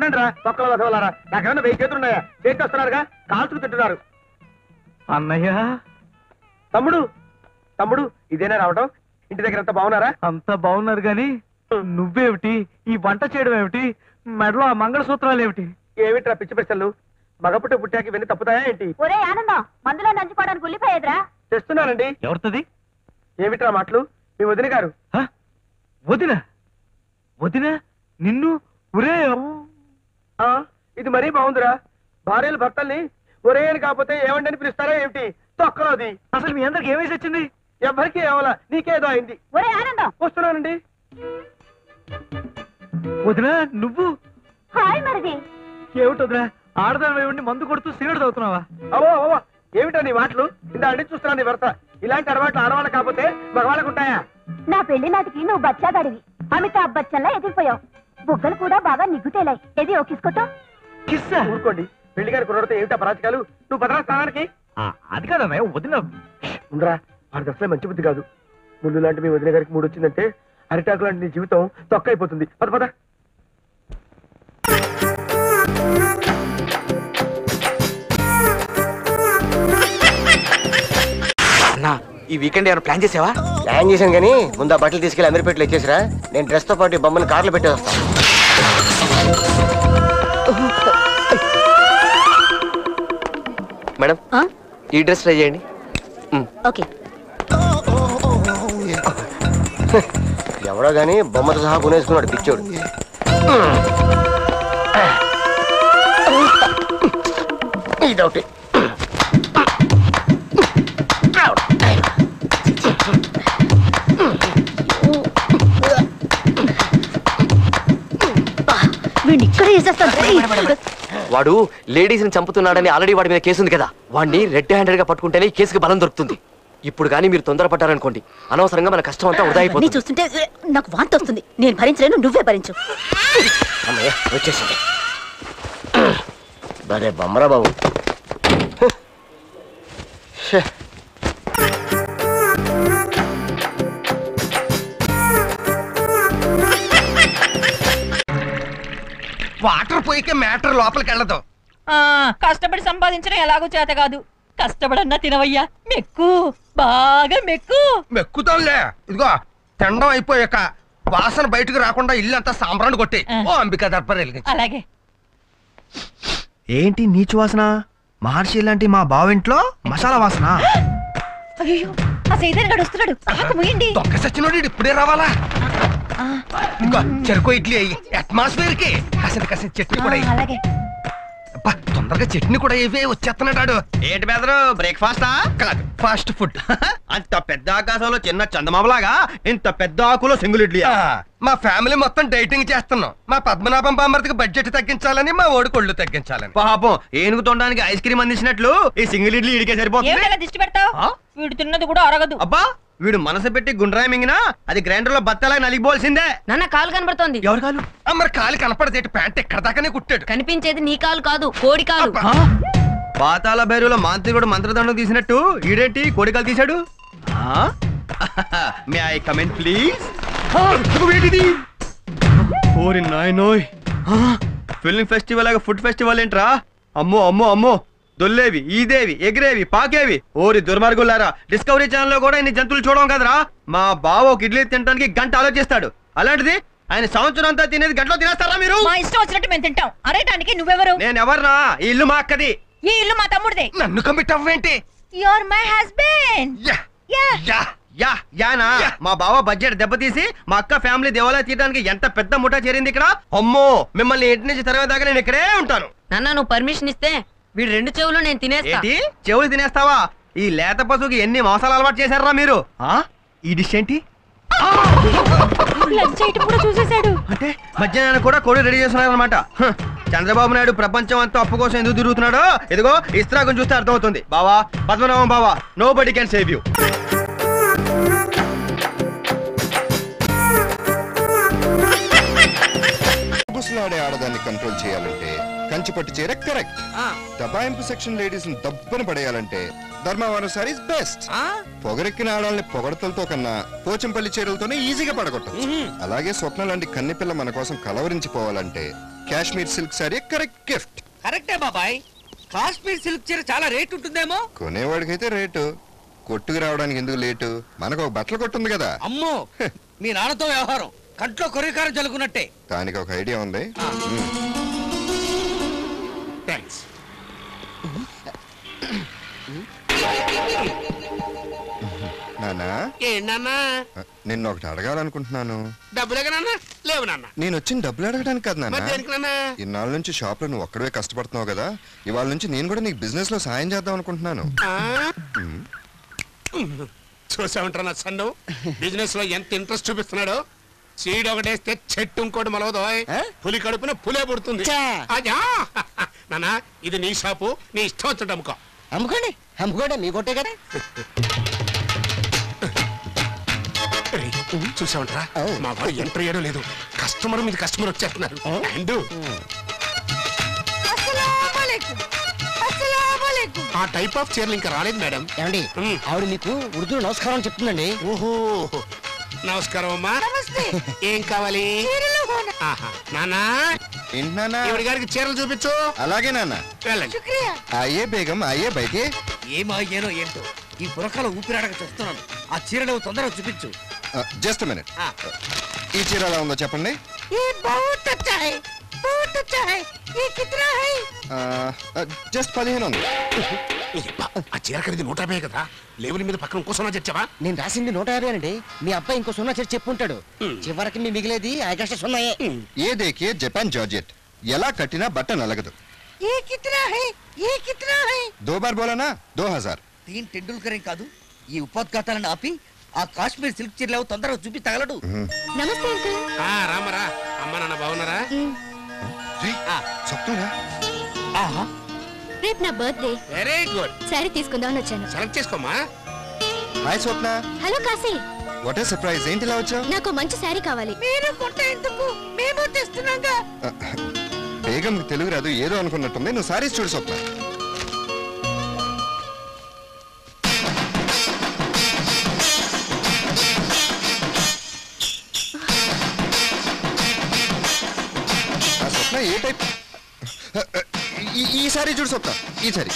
ఉండండి రా పక్కల వసవలారా. నాకేమన్నా 1000 చేతులు ఉన్నాయా? చేతి వస్తున్నారుగా, కాల్చుకు తింటున్నారు. అన్నయ్య తమ్ముడు తమ్ముడు ఇదేనా రావటం? ఇంటి దగ్గర అంతా బాగున్నారా? అంతా బాగున్నారు గాని నువ్వేమిటి ఈ వంట చేయడం ఏమిటి? మెడలో ఆ మంగళసూత్రాలు ఏమిటి? ఏమిట్రా పిచ్చి ప్రశ్నలు? మగపుట్ట పుట్టాకి ఇవన్నీ తప్పుతాయా ఏంటి? ఒరే ఆనందం, మందులో నంచుకోవడానికి ఉల్లిపోయేదిరా. తెస్తున్నానండి. ఎవరితది? ఏమిట్రా మాటలు? మీ వదిన గారు. వదిన వదిన నిన్ను? ఒరే ఇది మరీ బాగుందిరా. భార్యలు భర్తల్ని ఒరే అని కాకపోతే ఏమండి అని పిలుస్తారా ఏమిటి? తొక్కలోది. అసలు మీ అందరికి ఏమేసి వచ్చింది? ఎవరికి ఏమలా, నీకేదో అయింది. ఒరే ఆనందం, వస్తున్నానండి. వదిన నువ్వు? హాయ్ మరిది. ఏమిటి వదిన, ఆడదాని ఉండి మందు కొడుతూ సిగరెట్ తాగుతున్నావా? అవో అవో ఏమిటా నీ మాటలు? ఇంత అడిగి చూస్తున్నాను నీ భర్త. ఇలాంటి అలవాట్లు ఆడవాళ్ళ కాకపోతే మగవాళ్ళకు ఉంటాయా? నా పెళ్లి నాటికి నువ్వు బచ్చాగాడివి, అమితాబ్ బచ్చన్లా ఎదిగిపోయావు. బుగ్గలు కూడా బాగా నిగ్గుతేలాయి. ఏది ఓ కిస్కొట్టో? కిస్సా? ఊరుకోండి. పెళ్లి గారి కుర్రతో ఏమిటా పరాచకాలు? నువ్వు భద్రా స్థానానికి. అది కాదన్నయ్య, వదిన. ఉండరా, వాడికి అసలే మంచి బుద్ధి కాదు. ముళ్ళు లాంటి మీ వదిన గారికి మూడు వచ్చిందంటే అరిటాకు లాంటి నీ జీవితం తొక్క అయిపోతుంది. పద పద. అన్నా ఈ వీకెండ్ ఏమైనా ప్లాన్ చేసావా? ప్లాన్ చేశాను కానీ ముందు ఆ బట్టలు తీసుకెళ్లి అమీర్పేటలో ఇచ్చేసిరా. నేను డ్రెస్ తో పాటు బొమ్మను కార్లో పెట్టేస్తాను. మేడం ఈ డ్రెస్ ట్రై చేయండి. ఓకే. ఎవడో గానీ బొమ్మతో సహా కొనేసుకున్నాడు పిచ్చోడు. ఇదొకటి. వాడు లేడీస్ ని చంపుతున్నాడని ఆల్రెడీ వాడి మీద కేసు ఉంది కదా. వాడిని రెడ్ హ్యాండెడ్ గా పట్టుకుంటేనే కేసుకి బలం దొరుకుతుంది. ఇప్పుడు కానీ మీరు తొందరపడ్డారనుకోండి, అనవసరంగా మన కష్టం అంతా వృధా అయిపోతుంది. చూస్తుంటే నాకు వాంతి వస్తుంది. నేను భరించలేను, నువ్వే భరించు. అమ్మయ్య వచ్చేసింది. బరే బొమ్మరా బాబు. వాటర్ పోయికే మ్యాటర్ లోపలికి వెళ్ళదు. కష్టపడి సంపాదించడం ఎలాగో చేత కాదు. కష్టపడన్నా తినవయ్యా, మెక్కు, బాగా మెక్కు. మెక్కుతాంలే. ఇదిగో తినడం అయిపోయాక వాసన బయటకు రాకుండా ఇల్లు అంతా సాంబ్రాన్ని కొట్టి ఓ అంబికా దర్బార్ వెలిగించు. అలాగే. ఏంటి నీచు వాసన? మహర్షి లాంటి మా బావింట్లో మసాలా వాసన. అయ్యో ఆ సైదన్ గడు వస్తున్నాడు. ముయ్యండి. దొంగ సచ్చినోడు ఇప్పుడే రావాలా? ఇంకా చెరుకు ఇడ్లీ అయ్యి అట్మాస్ఫియర్ కి కాసేది కాసేది చట్నీ కూడా అలాగే. తొందరగా చట్నీ కూడా ఇవే వచ్చేస్తున్నాడు. ఏంటి బెదరు, బ్రేక్ఫాస్టా? కాదు, ఫాస్ట్ ఫుడ్. అంత పెద్ద ఆకాశంలో చిన్న చందమామలాగా ఇంత పెద్ద ఆకులో సింగిల్ ఇడ్లీ. మా ఫ్యామిలీ మొత్తం డైటింగ్ చేస్తున్నాం. మా పద్మనాభం బామ్మర్తికి బడ్జెట్ తగ్గించాలని, మా ఓడి కొళ్ళు తగ్గించాలని. పాపం ఏనుగు తొండడానికి ఐస్ క్రీమ్ అందించినట్లు ఈ సింగిల్ ఇడ్లీ ఇడికే సరిపోతుంది. దిష్టి పెడతావు? వీడు తిన్నది కూడా అరగదు. అబ్బా వీడు మనసు పెట్టి గుండ్రాయి మింగినా అది గ్రైండర్ లో బత్తలాగా నలిగిపోవాల్సిందే. నాన్న కాలు కనబడుతోంది. ఎవరు కాలు? మరి కాలు కనపడదేటి? ప్యాంట్ ఎక్కడ దాకానే కుట్టాడు. కనిపించేది నీ కాలు కాదు, కోడి కాలు. పాతాల భైరులో మాంత్రికుడు మంత్రదండం తీసినట్టు ఈడేంటి కోడికాలు తీశాడు? May I comment please? ఓరి నాయనోయ్, ఫిల్మ్ ఫెస్టివల్ లాగా ఫుడ్ ఫెస్టివల్ ఏంట్రా? అమ్మో అమ్మో అమ్మో, దొల్లేవి, ఈదేవి, ఎగిరేవి, పాకేవి. ఓరి దుర్మార్గులారా, డిస్కవరీ ఛానల్ లో కూడా ఇన్ని జంతువులు చూడడం కదరా. మా బావ ఒక ఇడ్లీ తినడానికి గంట ఆలోచిస్తాడు. అలాంటిది ఆయన సంవత్సరం అంతా తినేది గంటలో తినేస్తారా మీరు? మా ఇష్టం వచ్చినట్టు మేము తింటాం. అరేటానికి నువ్వెవరు? నేను ఎవరినా? ఈ ఇల్లు మా అక్కది. ఈ ఇల్లు మా తమ్ముడిదే. నన్ను కమిట్ అవ్వేంటి? You are my husband. యానా మా బావ బడ్జెట్ దెబ్బతీసి మా అక్క ఫ్యామిలీ దేవాలయం తీయడానికి ఎంత పెద్ద ముఠా చేరింది ఇక్కడ. అమ్మో, మిమ్మల్ని ఇంటి నుంచి తర్వాత దాకా నేను ఇక్కడే ఉంటాను. నాన్న నువ్వు పర్మిషన్ ఇస్తే వీడు 2 చెవులు నేను తినేస్తా. ఏంటి చెవులు తినేస్తావా? ఈ లేత పశువుకి ఎన్ని మోసాలు అలవాటు చేశారా మీరు? ఈ డిష్ ఏంటి కూడా చూసేశాడు అంటే మధ్యాహ్నం కూడా కోడి రెడీ చేస్తున్నారు అనమాట. చంద్రబాబు నాయుడు ప్రపంచం అంతా అప్పు కోసం ఎందుకు తిరుగుతున్నాడో ఇదిగో ఇస్త్రాగం చూస్తే అర్థమవుతుంది. బావా, పద్మనాభం బావా, nobody can save you. బుసలాడే ఆడదాన్ని కంట్రోల్ చేయాలంటే కంచిపట్టు చీర కరెక్ట్. దబాయింపు సెక్షన్ లేడీస్ ని దబ్బున పడేయాలంటే ధర్మవరం సారీస్ బెస్ట్. పొగరెక్కిన ఆడాలని పొగడతలతో కన్నా పోచంపల్లి చీరలతోనే ఈజీగా పడగొట్టచ్చు. అలాగే స్వప్న లాంటి కన్నెపిల్ల మన కోసం కలవరించిపోవాలంటే Kashmir silk sari correct gift. కరెక్టే బాబాయ్, కాశ్మీర్ సిల్క్ చీర చాలా రేట్ ఉంటుందేమో. కొనేవాడికైతే రేటు, కొట్టుకు రావడానికి ఎందుకు లేటు? మనకు ఒక బట్టలు కొట్టుంది కదా. అమ్మో, మీ నాన్నతో వ్యవహారం కంట్లో కొరికారం జరుగునట్టే. దానికి ఒక ఐడియా ఉంది. థ్యాంక్స్. నానా, ఏంటన్నా? నిన్న ఒకటి అడగాలనుకుంటున్నాను. డబ్బులేగా నాన్న? లేవు నాన్న. నేను వచ్చిన డబ్బులు అడగడానికి కాదు నాన్న. దేనికన్నా? ఇన్నాళ్ళ నుంచి షాప్ లో నువ్వు ఒక్కడే కష్టపడుతున్నావు కదా, ఇవాళ నుంచి నేను కూడా నీకు బిజినెస్ లో సాయం చేద్దాం అనుకుంటున్నాను. చూసామంటారా నా సన్ను బిజినెస్ లో ఎంత ఇంట్రెస్ట్ చూపిస్తున్నాడో. సీడ్ ఒకటేస్తే చెట్టు ఇంకోటి మొలవదో. పులి కడుపున పులే పుడుతుంది. నానా, ఇది నీ షాపు, నీ ఇష్టం వచ్చినట్టు అమ్ముకో. అమ్ముకోండి అమ్ముకోండి, మీ కొట్టే కదా. చూసామంటారా మా వాడు ఎంటర్ చేయడం లేదు. కస్టమర్ మీద కస్టమర్ వచ్చేస్తున్నారు. ఆ టైప్ ఆఫ్ చీరలు ఇంకా రాలేదు మేడం. ఏమండి, ఆవిడ మీకు ఉర్దూ నమస్కారం చెప్తుందండి. ఓహో, నమస్కారం అమ్మా. ఏం కావాలి? నానా, ఈవిడ గారికి చీరలు చూపించు. అలాగే నాన్న. వెళ్ళండి. అయ్యే బేగం, అయ్యే బయటే. ఏమాయ్యానో ఏంటో, ఈ పురకాల ఊపిరాడక చూస్తున్నాను. ఆ చీరలు తొందరగా చూపించు. Just minute. ఈ చీర ఎలా ఉందో చెప్పండి. జస్ట్ 15 ఉంది. ఆ చీర ఖరీదు 150 కదా. లేవుల మీద పక్కన ఇంకో సున్నా చచ్చావా? నేను రాసింది 150 అండి. మీ అబ్బాయి ఇంకో సున్నా చేసి చెప్పుంటాడు. చివరికి మీ మిగిలేది ఐకష్ట సున్నాయే. ఏ దేకే జపాన్ జార్జెట్, ఎలా కట్టినా బట్ట నలగదు. దో బార్ బోలానా 2000. దీని టెండూల్కర్ కాదు. ఈ ఉపోద్ఘాతాలను ఆపి ఆ కాశ్మీర్ సిల్క్ చీరలు తొందరగా చూపి తగలడు. నమస్తే అంకుల్. రామరా, అమ్మ నాన్న బాగున్నారా? రేపు నా బర్త్డే. Very good. సారీ తీసుకుందామని వచ్చాను. సెలెక్ట్ చేసుకోమా. Hi Swapna. Hello Kashi. What a surprise. ఏంటి ఇలా వచ్చావు? నాకు మంచి సారీ కావాలి. మీరు కొట్టేందుకు మేము తెస్తున్నాగా. బేగం తెలుగు రాదు, ఏదో అనుకున్నట్టుంది. నువ్వు సారీస్ చూడు స్వప్న. ఏ టైప్? ఈ సారీ చూడు స్వప్న, ఈ సారీ.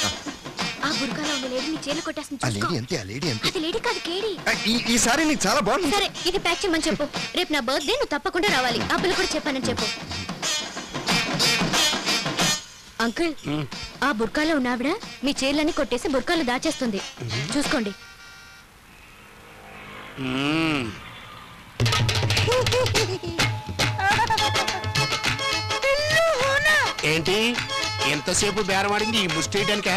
ఆ బుర్కాలో ఉన్న లేడీ నీ చీరలు కొట్టేస్తుంది. ఆ లేడీ అంతే, ఆ లేడీ అంతే. అది లేడీ కాదు, కేడీ. ఈ సారీ నీకు చాలా బాగుంది. సరే, ఇది ప్యాక్ చేయమని చెప్పు. రేపు నా బర్త్డే, నువ్వు తప్పకుండా రావాలి. ఆ పిల్ల కూడా చెప్పానని చెప్పు. అంకుల్, ఆ బుర్కాలో ఉన్న ఆవిడ మీ చీరలన్నీ కొట్టేసి బుర్కాలు దాచేస్తుంది. చూసుకోండి. ఏంటి ఎంతసేపు బేరం ఆడింది ఈ ముస్టేయడానికా?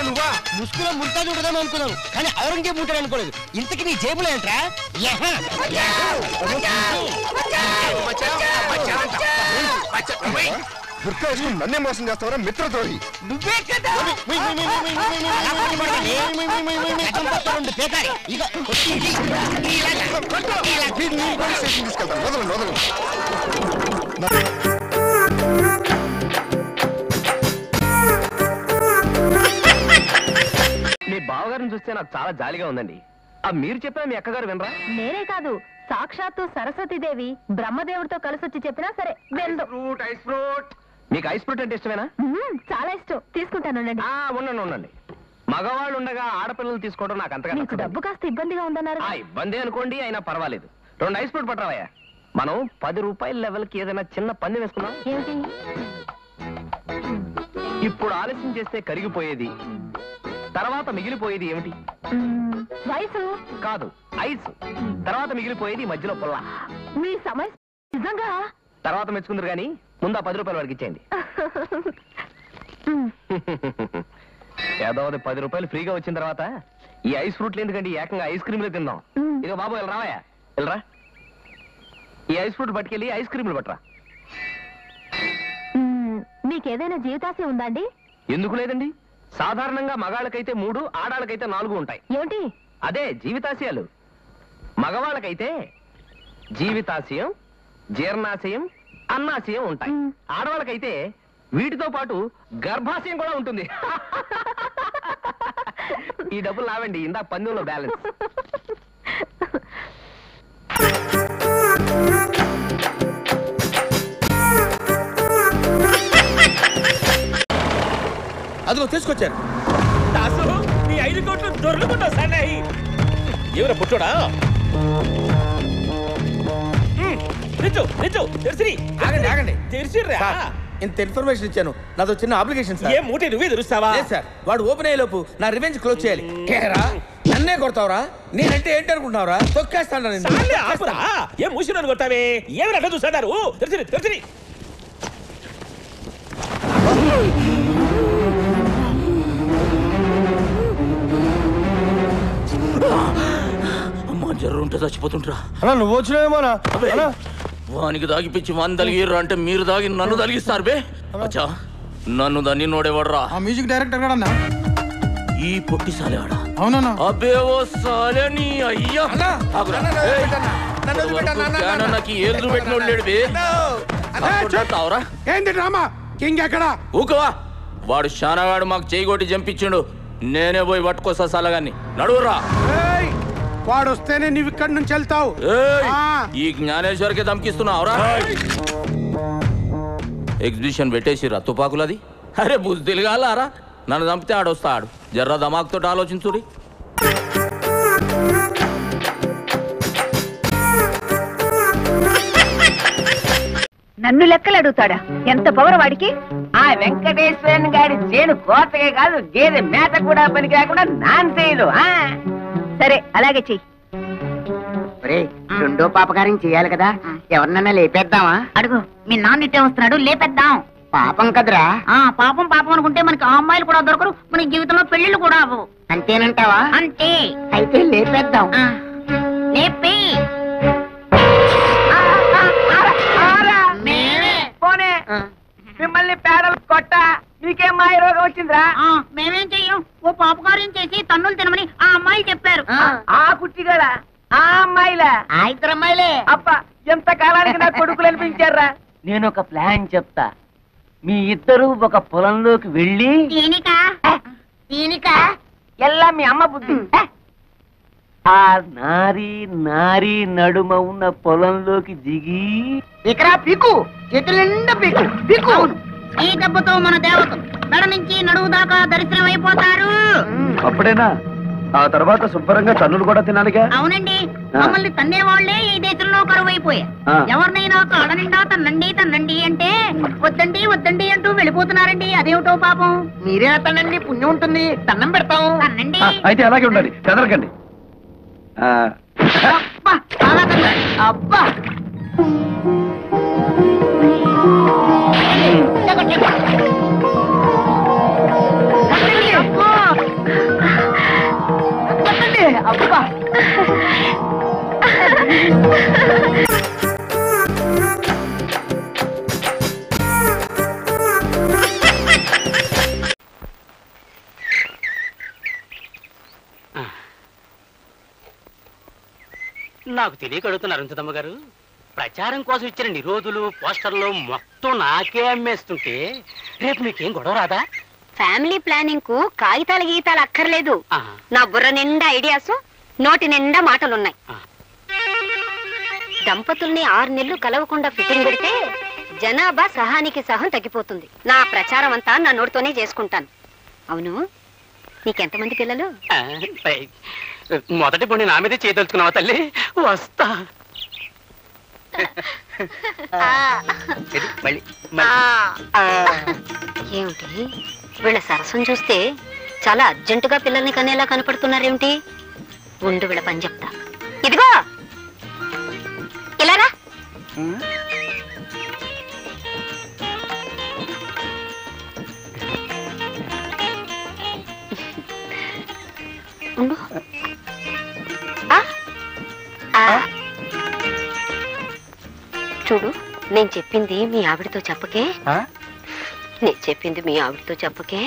నువ్వా? ముసుగులో ముంతాజ్ ఉంటుందని అనుకున్నాను, కానీ ఔరంగజేబు ఉంటాడు అనుకోలేదు. ఇంతకి నీ జేబులో ఏంట్రా? బుర్కా వేసుకుని నన్నే మోసం చేస్తావరా మిత్రద్రోహి. నువ్వే కదా. తీసుకెళ్తాను. వదలండి, వదలండి. మీ బావగారిని చూస్తే నాకు చాలా జాలిగా ఉందండి. మీరు చెప్పినా మీ అక్కగారు వినరా? నేనే కాదు, సాక్షాత్తు సరస్వతీదేవి బ్రహ్మదేవుడితో కలిసి వచ్చి చెప్పినా సరే వెళ్దు. Ice fruit. మీకు ఐస్ ఫ్రూట్ అంటే ఇష్టమేనా? చాలా ఇష్టం, తీసుకుంటాను. ఉండండి ఉండండి. మగవాళ్ళు ఉండగా ఆడపిల్లలు తీసుకోవడం నాకు అంతగా మీకు డబ్బు కాస్త ఇబ్బందిగా ఉందన్నారు. ఇబ్బంది అనుకోండి, అయినా పర్వాలేదు. 2 ఐస్ ఫ్రూట్ పట్టరావయ్యా. మనం 10 రూపాయల లెవెల్ కి ఏదైనా చిన్న పందెం వేసుకున్నాం. ఏమిటి? ఇప్పుడు ఆలస్యం చేస్తే కరిగిపోయేది, తర్వాత మిగిలిపోయేది ఏమిటి? వయసు కాదు, ఐస్. తర్వాత మిగిలిపోయేది మధ్యలో పుల్ల. మీ సమస్య నిజంగా తర్వాత మెచ్చుకుందరు కానీ ముందు ఆ 10 రూపాయల వరకు ఇచ్చేయండి. ఏదో 10 రూపాయలు ఫ్రీగా వచ్చిన తర్వాత ఈ ఐస్ ఫ్రూట్లు ఎందుకండి, ఏకంగా ఐస్ క్రీమ్లే తిందాం. ఇదిగో బాబు, ఇలా రావయ్యా, వెళ్ళరా. ఈ ఐస్ ఫ్రూట్ పట్టుకెళ్ళి ఐస్ క్రీమ్లు పట్టరా. మీకేదైనా జీవితాశయం ఉందా అండి? ఎందుకు లేదండి. సాధారణంగా మగాళ్ళకైతే 3, ఆడాళ్ళకైతే 4 ఉంటాయి. ఏమిటి? అదే జీవితాశయాలు. మగవాళ్ళకైతే జీవితాశయం, జీర్ణాశయం, అన్నాశయం ఉంటాయి. ఆడవాళ్ళకైతే వీటితో పాటు గర్భాశయం కూడా ఉంటుంది. ఈ డబ్బులు నావండి, ఇందాక పందెంలో బ్యాలెన్స్. అదిగో తీసుకొచ్చారు. దాసు నీ 5 కోట్లు దొరుకుతుంటా సన్నాయి. ఎవరా పుట్టోడా? ఆగండి ఆగండి. తెరిచిర్రా. ఇంత ఇన్ఫర్మేషన్ ఇచ్చాను, నాదో చిన్న అప్లికేషన్ సార్. ఏ మూటి నువ్వే తెరుస్తావా? లేదు సార్, వాడు ఓపెన్ అయ్యే లోపు నా రివెంజ్ క్లోజ్ చేయాలి. ఏరా నన్నే కొడతావురా? నేనంటే ఏంటి అనుకుంటున్నావురా? తొక్కేస్తాను నేను. సాలే ఆపురా. ఏ మూసినని కొట్టావే? ఏమి అట్లా చూస్తాడారు? తెరిచిరి తెరిచిరి. అమ్మా జ్వరం ఉంటే చచ్చిపోతుంటరా. అన్నా నువ్వు వచ్చినావేమోనా? వానికి దాగిపించి వాని తలిగిర్రా అంటే మీరు దాగి నన్ను తలిగిస్తారు బే. అచ్చా నన్ను దాన్ని నోడేవాడ్రా? ఆ మ్యూజిక్ డైరెక్టర్ కూడా అన్నా. ఈ పొట్టి సాలేవాడా? అవునన్నా. అబ్బే ఓ సాలే నీ అయ్యా. నాకు ఏళ్ళు పెట్టినోడు లేడు బే. ఏంది డ్రామా? కింగ్ ఎక్కడ? ఊకవా. వాడు శానగాడు మాకు చేయి కొట్టి చంపించిండు. నేనే పోయి పట్టుకోసా సలగాన్ని. నడువురా. వాడు వస్తేనే నువ్వు ఇక్కడి నుంచి వెళ్తావు. ఈ జ్ఞానేశ్వర్కి ధమ్కిస్తున్నావురా? ఎగ్జిబిషన్ పెట్టేసిరా తుపాకులది. అరే బుద్ధిగాలారా, నన్ను చంపితే ఆడొస్తాడు. జర్ర దమాకుతో ఆలోచించుడి. నన్ను లెక్కలు అడుగుతాడా? ఎంత పవర్ వాడికి? ఆ వెంకటేశ్వరన్ గారి చేను కోతకే కాదు, గేదె మేత కూడా పనికి రాకుండా నాన్ చేయదు. సరే అలాగే చెయ్యి. రెండో పాపకార్యం చేయాలి కదా, ఎవరినన్నా లేపేద్దామా? అడుగు, మీ నాన్న ఇట్టే వస్తున్నాడు, లేపేద్దాం. పాపం కదరా? పాపం పాపం అనుకుంటే మనకి ఆ అమ్మాయిలు కూడా దొరకరు, మన జీవితంలో పెళ్లిళ్ళు కూడా అవ్వవు. అంతేనంటావా? అంతే. అయితే లేపేద్దాం. లేపి పోనే మిమ్మల్ని పేడలు కొట్ట మీకేం మాయ రోగం వచ్చిందిరా? మేమేం చెయ్యం, ఓ పాపకార్యం చేసి తన్నులు తినమని ఆ అమ్మాయిలు చెప్పారు. ఆ కుట్టిగడా? ఆ అమ్మాయిలా? ఆ ఇద్దరు అమ్మాయిలే. అబ్బా ఎంత కాలానికి నా కొడుకులు అనిపించారా? నేను ఒక ప్లాన్ చెప్తా. మీ ఇద్దరు ఒక పొలంలోకి వెళ్ళి ఎల్లా మీ అమ్మ బుద్ధి ఆ నారీ నడుమ ఉన్న పొలంలోకి దిగి ఇక్కడ పీకు, చేతుల నిండా పీకు పీకు. ఈ దెబ్బతో మన దేవతలు మెడ నుంచి నడువు దాకా దర్శనం అయిపోతారు. అప్పుడేనా? ఆ తర్వాత శుభ్రంగా తన్నులు కూడా తినాలిగా. అవునండి, మమ్మల్ని తన్నేవాళ్లే ఈ దేశంలో కరువైపోయా. ఎవరినైనా కాళ్ళ నిండా తన్నండి అంటే వద్దండి వద్దండి అంటూ వెళ్ళిపోతున్నారండి. అదేమిటో పాపం. మీరే తనండి, పుణ్యం ఉంటుంది, దండం పెడతాం. తన్నండి. అయితే అలాగే ఉండాలి, చదరకండి. అబ్బా అబ్బా నాకు తెలియక అడుగుతున్నారు అరుంధతమ్మ గారు. ప్రచారం కోసం ఇచ్చిన నిరోధులు పోస్టర్లు మొత్తం నాకే అమ్మేస్తుంటే రేపు మీకేం గొడవ రాదా? ఫ్యామిలీ ప్లానింగ్ కు కాగితాలు గీతాలు అక్కర్లేదు. నా బుర్ర నిండా ఐడియాస్, నోటి నిండా మాటలున్నాయి. దంపతుల్ని 6 నెలలు కలవకుండా ఫిట్టింగ్ పెడితే జనాభా సహానికి సహం తగ్గిపోతుంది. నా ప్రచారం అంతా నా నోటితోనే చేసుకుంటాను. అవును, నీకెంతమంది పిల్లలు? మొదటి పొండి నా మీదే చేయదలుచుకున్నావా తల్లి? వస్తా. ఏమిటి వీళ్ళ సరసం చూస్తే చాలా అర్జెంటుగా పిల్లల్ని కనేలా కనపడుతున్నారేమిటి? ఉండు వీళ్ళ పని చెప్తా. ఇదిగో ఇలారా. ఉండు. చూడు, నేను చెప్పింది మీ ఆవిడతో చెప్పకే. నేను చెప్పింది మీ ఆవిడతో చెప్పకే.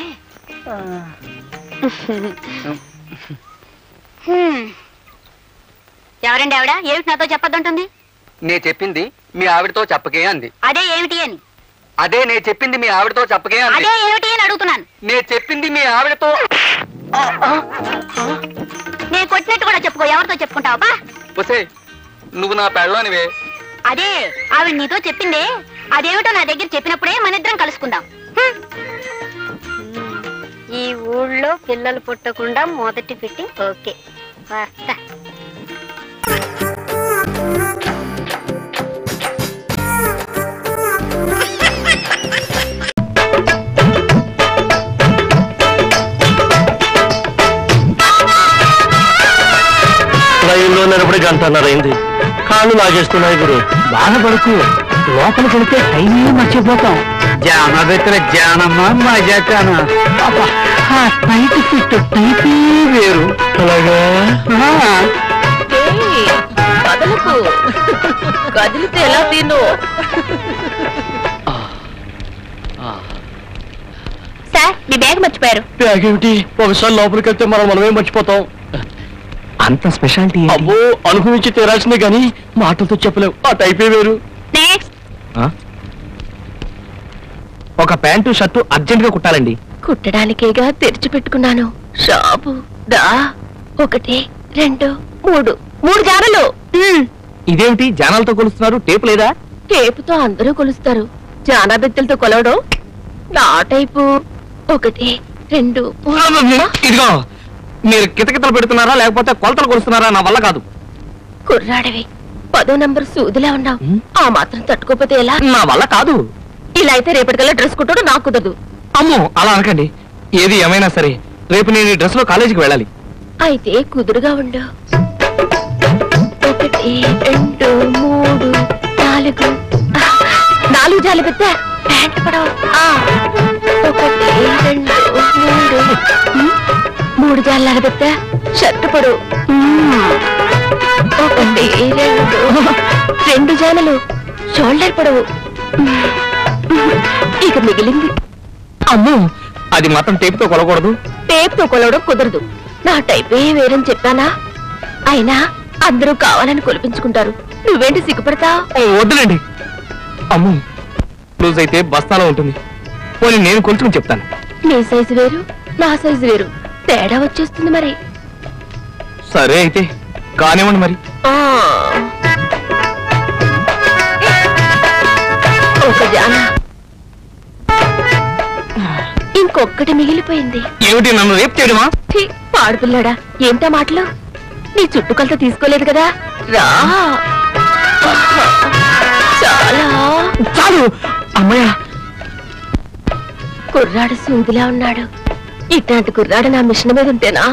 ఎవరండి ఆవిడ? ఏమిటి నాతో చెప్పొద్దంటుంది? నే చెప్పింది మీ ఆవిడతో చెప్పకే అంది. అదే ఏమిటి అని? అదే నే చెప్పింది మీ ఆవిడతో చెప్పకే అంది. అదే ఏమిటి అని అడుగుతున్నాను. నే చెప్పింది మీ ఆవిడతో. నేను కొట్టినట్టు కూడా చెప్పుకో. ఎవరితో చెప్పుకుంటావా? ఒసే, నువ్వు నా పెళ్ళానివే. అదే ఆవిడ నీతో చెప్పిందే. అదేమిటో నా దగ్గర చెప్పినప్పుడే మన ఇద్దరం కలుసుకుందాం. కడుపులో పిల్లలు పుట్టకుండా మొదటి ఫిట్టింగ్ ఓకే. వస్తా. ట్రైన్లో నిలబడి గంటన్నర అయింది. కాళ్ళు లాగేస్తున్నాయి గురు. బాధపడుకు, లోపలికి వెళితే టైమే మర్చిపోతాం. జానబెత్తల జానమ్మ మజాకాన టైట్ ఫిట్ టైపే వేరు. అలాగా కదలకు కదిలితే ఎలా తిను. సార్ మీ బ్యాగ్ మర్చిపోయారు. బ్యాగ్ ఏమిటి? ఒకసారి లోపలికి వెళ్తే మనమే మర్చిపోతాం. అంత స్పెషాలిటీ అబ్బో, అనుభవించి తీరాల్సిందే గాని మాటలతో చెప్పలేవు. ఆ టైపే వేరు. నెక్స్ట్. ఒక ప్యాంటు షర్టు అర్జెంట్ గా కుట్టాలండి. కుట్టడానికేగా తెరిచి పెట్టుకున్నాను షాపు. దా 1 2 3 జానలు. ఇదేమిటి జానాలతో కొలుస్తున్నారు? టేపు లేదా? టేపుతో అందరూ కొలుస్తారు, జానా బెత్తలతో కొలవడం నా టైపు. 1 2 ఇదిగో, మీరు కితకితలు పెడుతున్నారా లేకపోతే కొలతలు కొలుస్తున్నారా? నా వల్ల కాదు. కుర్రాడివి 10వ నంబర్ సూదిలా ఉన్నావు. ఆ మాత్రం తట్టుకోపోతే ఎలా? నా వల్ల కాదు. ఇలా అయితే రేపటికల్లా డ్రెస్ కుట్టడం నాకు కుదరదు. అమ్మో, అలా అనకండి. ఏది ఏమైనా సరే రేపు నేను ఈ డ్రెస్ లో కాలేజీకి వెళ్ళాలి. అయితే కుదురుగా ఉండు. 1 2 3 4 జాలి పెద్ద ప్యాంట్ పడవ. 1 2 3 జాలి పెద్ద షర్ట్ పొడవు. 1 2 జాలలు షోల్డర్ పొడవు. ఇక మిగిలింది. అమ్మో, అది మాత్రం టేపుతో కొలకూడదు. టేప్తో కొలవడం కుదరదు. నా టైపే వేరని చెప్పానా? అయినా అందరూ కావాలని కొలిపించుకుంటారు. నువ్వేంటి సిగ్గుపడతా? వద్దులేండి. అమ్మో, లూజ్ అయితే బస్తాలో ఉంటుంది. పోనీ నేను కొలుచుకుని చెప్తాను. నీ సైజు వేరు, నా సైజు వేరు, తేడా వచ్చేస్తుంది మరి. సరే అయితే కానివ్వండి మరి. ఒక జానా, ఇంకొక్కటి మిగిలిపోయింది. ఏమిటి, నన్ను రేపు చేయడమా? పాడుపిల్లాడా, ఏంటా మాటలు? నీ చుట్టుకొలత తీసుకోలేదు కదా? రా. చాలా చాలు. అమ్మయ్య, కుర్రాడు సూదిలా ఉన్నాడు. ఇట్లాంటి కుర్రాడు నా మిషన్ మీద ఉంటేనా?